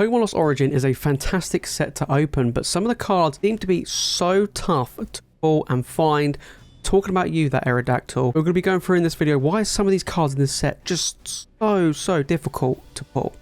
Pokemon Lost Origin is a fantastic set to open, but some of the cards seem to be so tough to pull and find. Talking about you, that Aerodactyl. We're going to be going through in this video why some of these cards in this set just so difficult to pull.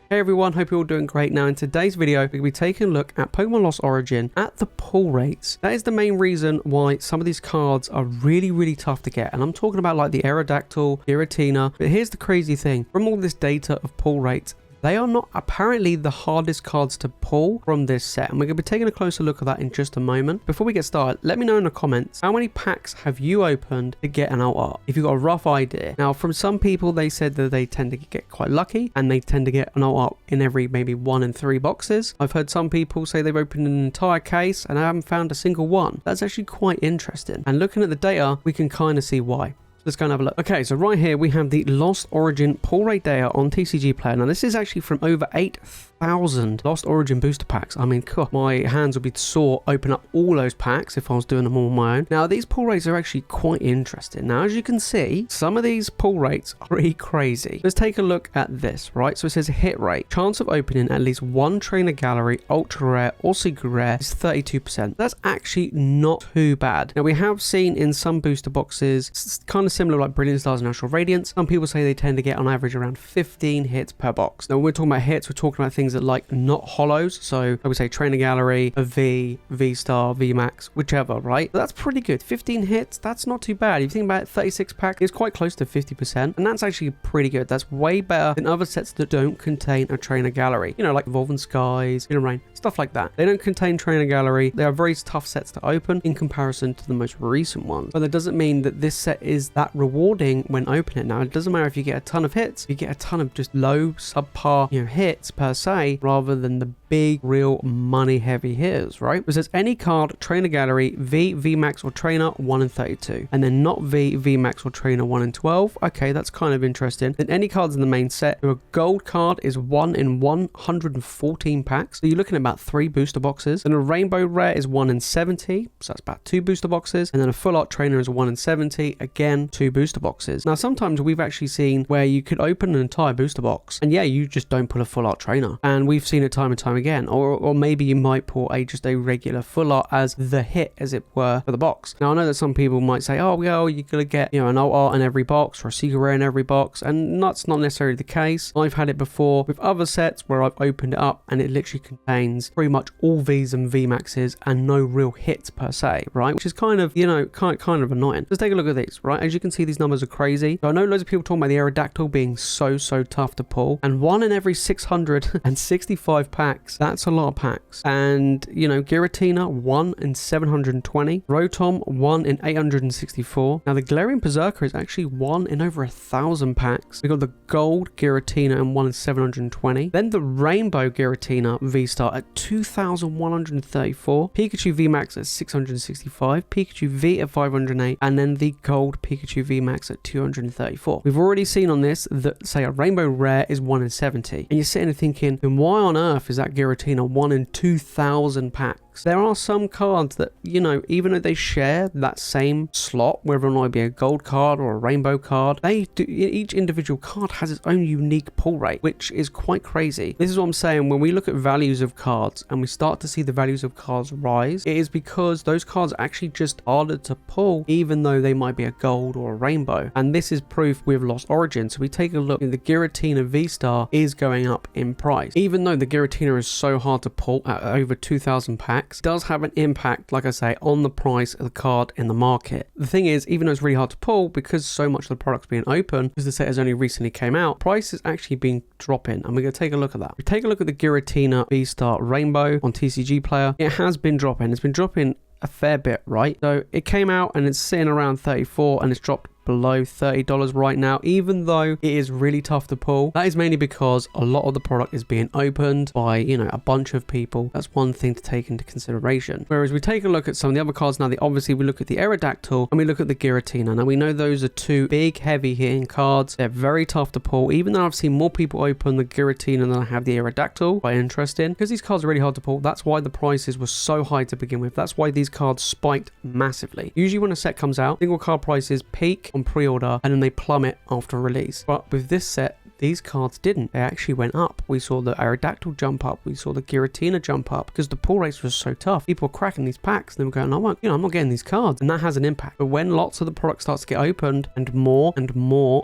Hey everyone, hope you're all doing great. Now in today's video, we're going to be taking a look at Pokemon Lost Origin at the pull rates. That is the main reason why some of these cards are really tough to get. And I'm talking about like the Aerodactyl, Giratina. But here's the crazy thing. From all this data of pull rates, they are not apparently the hardest cards to pull from this set, and we're going to be taking a closer look at that in just a moment. Before we get started, let me know in the comments, how many packs have you opened to get an alt art, if you've got a rough idea. Now, from some people, they said that they tend to get quite lucky, and they tend to get an alt art in every maybe 1 in 3 boxes. I've heard some people say they've opened an entire case, and I haven't found a single one. That's actually quite interesting, and looking at the data, we can kind of see why. Let's go and have a look. Okay, so right here we have the Lost Origin pull rate data on TCG Player. Now this is actually from over 8,000 Lost Origin booster packs. I mean, cool. My hands would be sore open up all those packs if I was doing them all on my own. Now these pull rates are actually quite interesting. Now as you can see, some of these pull rates are pretty crazy. Let's take a look at this, right? So it says hit rate. Chance of opening at least one trainer gallery, ultra rare or secret rare is 32%. That's actually not too bad. Now we have seen in some booster boxes, it's kind of similar like Brilliant Stars and Natural Radiance. Some people say they tend to get on average around 15 hits per box. Now when we're talking about hits, we're talking about things that like not hollows. So I would say Trainer Gallery, a V, V-Star, V-Max, whichever, right? But that's pretty good. 15 hits, that's not too bad. If you think about it, 36 pack is quite close to 50%, and that's actually pretty good. That's way better than other sets that don't contain a Trainer Gallery. You know, like Evolving Skies, Inner Rain, stuff like that. They don't contain Trainer Gallery. They are very tough sets to open in comparison to the most recent ones. But that doesn't mean that this set is that rewarding when opening. Now it doesn't matter if you get a ton of hits, you get a ton of just low subpar, hits per se, rather than the big real money heavy hitters, right? It says any card, Trainer Gallery, V, VMAX or Trainer 1 in 32, and then not V, VMAX or Trainer 1 in 12. Okay, that's kind of interesting. Then any cards in the main set, a gold card is 1 in 114 packs, so you're looking at about 3 booster boxes. Then a rainbow rare is 1 in 70, so that's about 2 booster boxes, and then a full art trainer is 1 in 70, again 2 booster boxes. Now sometimes we've actually seen where you could open an entire booster box and yeah, you just don't pull a full art trainer, and we've seen it time and time again. Or maybe you might pull just a regular full art as the hit, as it were, for the box. Now I know that some people might say, oh well, you're gonna get an alt art in every box or a secret rare in every box, and that's not necessarily the case. I've had it before with other sets where I've opened it up and it literally contains pretty much all V's and V maxes and no real hits per se, right? Which is kind of kind of annoying. Let's take a look at these, right? As you can see, these numbers are crazy. So I know loads of people talking about the Aerodactyl being so tough to pull, and 1 in every 665 packs, that's a lot of packs. And Giratina 1 in 720, Rotom 1 in 864. Now the Galarian Berserker is actually 1 in over 1,000 packs. We got the gold Giratina and 1 in 720. Then the rainbow Giratina V-Star at 2,134, Pikachu VMAX at 665, Pikachu V at 508, and then the gold Pikachu VMAX at 234. We've already seen on this that, say, a rainbow rare is 1 in 70, and you're sitting there thinking, then why on earth is that Giratina 1 in 2,000 packs? There are some cards that, even though they share that same slot, whether or not it be a gold card or a rainbow card, each individual card has its own unique pull rate, which is quite crazy. This is what I'm saying. When we look at values of cards and we start to see the values of cards rise, it is because those cards are actually just harder to pull, even though they might be a gold or a rainbow. And this is proof with Lost Origin. So we take a look, the Giratina V-Star is going up in price. Even though the Giratina is so hard to pull at over 2,000 packs, does have an impact, like I say, on the price of the card in the market. The thing is, even though it's really hard to pull, because so much of the product's being open, because the set has only recently came out, price has actually been dropping, and we're going to take a look at that. We take a look at the Giratina V-Star Rainbow on TCG Player. It has been dropping. It's been dropping a fair bit, right? So it came out and it's sitting around 34, and it's dropped below $30 right now, even though it is really tough to pull. That is mainly because a lot of the product is being opened by a bunch of people. That's one thing to take into consideration. Whereas we take a look at some of the other cards now, obviously we look at the Aerodactyl and we look at the Giratina. Now we know those are 2 big heavy hitting cards. They're very tough to pull, even though I've seen more people open the Giratina than I have the Aerodactyl. Quite interesting, because these cards are really hard to pull. That's why the prices were so high to begin with. That's why these cards spiked massively. Usually when a set comes out, single card prices peak on pre-order and then they plummet after release. But with this set, these cards didn't. They actually went up. We saw the Aerodactyl jump up. We saw the Giratina jump up because the pull rates were so tough. People were cracking these packs and they were going, I'm not getting these cards. And that has an impact. But when lots of the product starts to get opened and more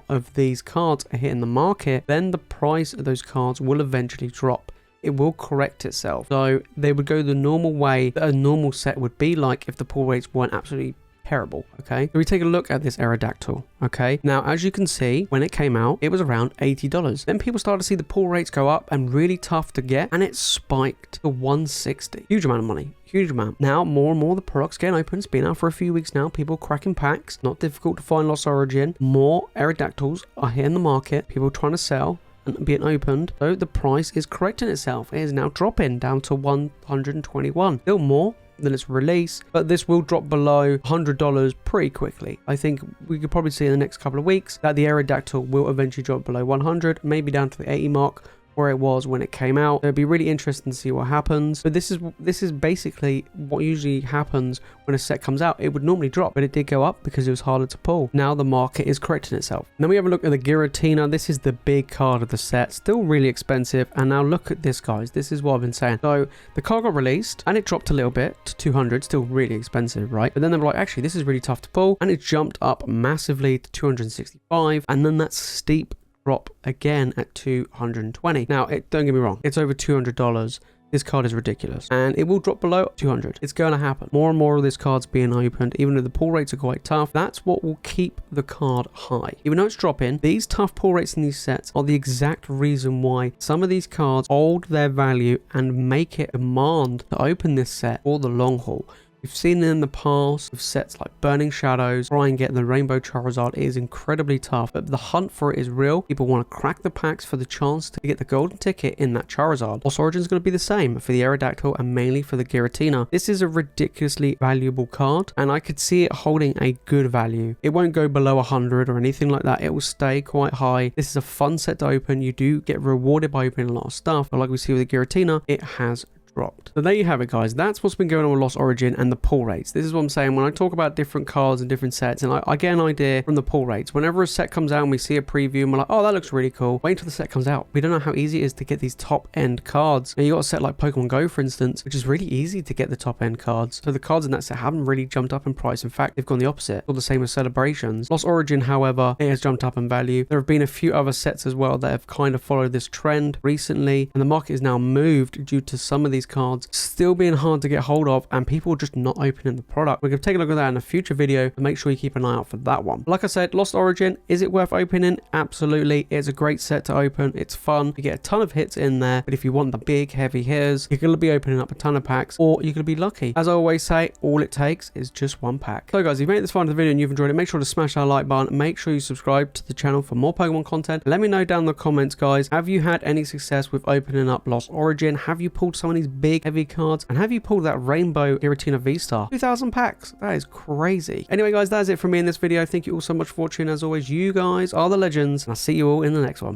of these cards are hitting the market, then the price of those cards will eventually drop. It will correct itself. So they would go the normal way that a normal set would be like if the pull rates weren't absolutely terrible. Okay, so we take a look at this Aerodactyl. Okay, now as you can see, when it came out, it was around $80. Then people started to see the pull rates go up and really tough to get, and it spiked to 160. Huge amount of money. Huge amount. Now more and more the products getting open. It's been out for a few weeks now. People cracking packs. Not difficult to find Lost Origin. More Aerodactyls are hitting the market. People trying to sell and being opened. So the price is correcting itself. It is now dropping down to 121. Still more than its release, but this will drop below $100 pretty quickly. I think we could probably see in the next couple of weeks that the Aerodactyl will eventually drop below 100, maybe down to the 80 mark where it was when it came out. It'd be really interesting to see what happens. But this is basically what usually happens when a set comes out. It would normally drop, but it did go up because it was harder to pull. Now the market is correcting itself. Then we have a look at the Giratina. This is the big card of the set, still really expensive. And now look at this, guys. This is what I've been saying. So the card got released and it dropped a little bit to 200, still really expensive, right? But then they were like, actually, this is really tough to pull, and it jumped up massively to 265, and then that steep drop again at 220. Now, don't get me wrong, it's over $200. This card is ridiculous, and it will drop below 200. It's going to happen. More and more of this card's being opened, even though the pull rates are quite tough. That's what will keep the card high. Even though it's dropping, these tough pull rates in these sets are the exact reason why some of these cards hold their value and make it a demand to open this set for the long haul. We've seen it in the past with sets like Burning Shadows. Try and get the Rainbow Charizard. It is incredibly tough, but the hunt for it is real. People want to crack the packs for the chance to get the golden ticket in that Charizard. Lost Origin is going to be the same for the Aerodactyl and mainly for the Giratina. This is a ridiculously valuable card, and I could see it holding a good value. It won't go below 100 or anything like that. It will stay quite high. This is a fun set to open. You do get rewarded by opening a lot of stuff, but like we see with the Giratina, it has dropped. So there you have it, guys. That's what's been going on with Lost Origin and the pull rates. This is what I'm saying when I talk about different cards and different sets, and I get an idea from the pull rates. Whenever a set comes out and we see a preview and we're like, oh, that looks really cool, wait until the set comes out. We don't know how easy it is to get these top end cards. Now you got a set like Pokemon Go, for instance, which is really easy to get the top end cards. So the cards in that set haven't really jumped up in price. In fact, they've gone the opposite. Or the same with Celebrations. Lost Origin, however, it has jumped up in value. There have been a few other sets as well that have kind of followed this trend recently, and the market is now moved due to some of these cards still being hard to get hold of and people just not opening the product. We're going to take a look at that in a future video, and make sure you keep an eye out for that one. Like I said, Lost Origin, is it worth opening? Absolutely. It's a great set to open. It's fun. You get a ton of hits in there, but if you want the big heavy hitters, you're going to be opening up a ton of packs, or you're going to be lucky. As I always say, all it takes is just one pack. So guys, if you made this far into the video and you've enjoyed it, make sure to smash that like button. Make sure you subscribe to the channel for more Pokemon content. Let me know down in the comments, guys, have you had any success with opening up Lost Origin? Have you pulled some of these big heavy cards? And have you pulled that Rainbow Giratina V-Star? 2,000 packs. That is crazy. Anyway, guys, that is it from me in this video. Thank you all so much for watching. As always, you guys are the legends, and I'll see you all in the next one.